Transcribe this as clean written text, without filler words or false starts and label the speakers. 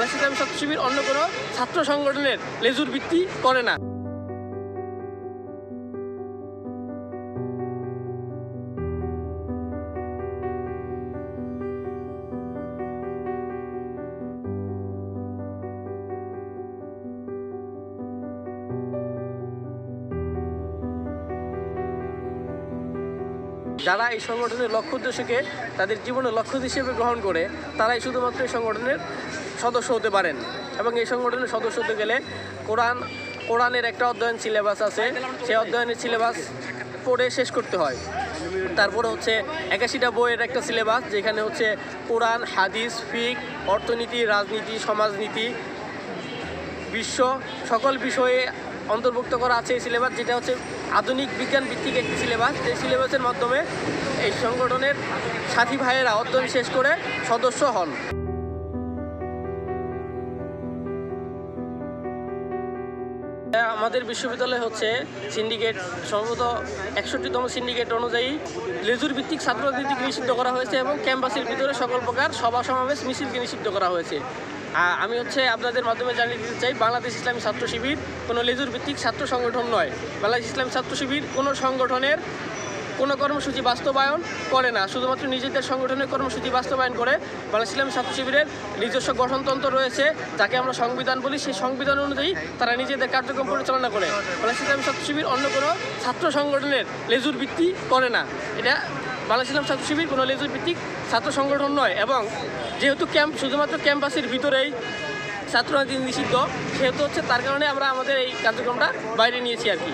Speaker 1: বাংলাদেশ ইসলামী ছাত্র শিবির অন্য কোনো ছাত্র সংগঠনের লেজুর ভিত্তি করে না। যারা এই সংগঠনের লক্ষ্য উদ্দেশ্যকে তাদের জীবনের লক্ষ্য হিসেবে গ্রহণ করে তারাই শুধুমাত্র এই সংগঠনের সদস্য হতে পারেন। এবং এই সংগঠনের সদস্য হতে গেলে কোরআনের একটা অধ্যয়ন সিলেবাস আছে, সেই অধ্যয়নের সিলেবাস পড়ে শেষ করতে হয়। তারপরে হচ্ছে 81টা বইয়ের একটা সিলেবাস, যেখানে হচ্ছে কোরআন, হাদিস, ফিক, অর্থনীতি, রাজনীতি, সমাজনীতি, বিশ্ব সকল বিষয়ে অন্তর্ভুক্ত করা আছে এই সিলেবাস, যেটা হচ্ছে আধুনিক বিজ্ঞান ভিত্তিক একটি সিলেবাস। এই সিলেবাসের মাধ্যমে এই সংগঠনের সাথী ভাইয়েরা অধ্যয়ন শেষ করে সদস্য হন। আমাদের বিশ্ববিদ্যালয় হচ্ছে সিন্ডিকেট, সম্ভবত 61তম সিন্ডিকেট অনুযায়ী লেজুর ভিত্তিক ছাত্র রাজনীতিকে নিষিদ্ধ করা হয়েছে এবং ক্যাম্পাসের ভিতরে সকল প্রকার সভা সমাবেশ মিছিলকে নিষিদ্ধ করা হয়েছে। আমি আপনাদের মাধ্যমে জানিয়ে দিতে চাই, বাংলাদেশ ইসলামী ছাত্র শিবির কোনো লেজুর ভিত্তিক ছাত্র সংগঠন নয়। বাংলাদেশ ইসলামী ছাত্র শিবির কোনো সংগঠনের কোনো কর্মসূচি বাস্তবায়ন করে না, শুধুমাত্র নিজেদের সংগঠনের কর্মসূচি বাস্তবায়ন করে। বাংলাদেশ ইসলামী ছাত্র শিবিরের নিজস্ব গঠনতন্ত্র রয়েছে, যাকে আমরা সংবিধান বলি। সেই সংবিধান অনুযায়ী তারা নিজেদের কার্যক্রম পরিচালনা করে। বাংলাদেশ ইসলামী ছাত্র শিবির অন্য কোনো ছাত্র সংগঠনের লেজুর ভিত্তি করে না। এটা বাংলাদেশ ইসলামী ছাত্র শিবির কোনো লেজুর ভিত্তিক ছাত্র সংগঠন নয়। এবং যেহেতু শুধুমাত্র ক্যাম্পাসের ভিতরেই ছাত্র রাজনীতি নিষিদ্ধ, সেহেতু হচ্ছে তার কারণে আমরা আমাদের এই কার্যক্রমটা বাইরে নিয়েছি আর কি।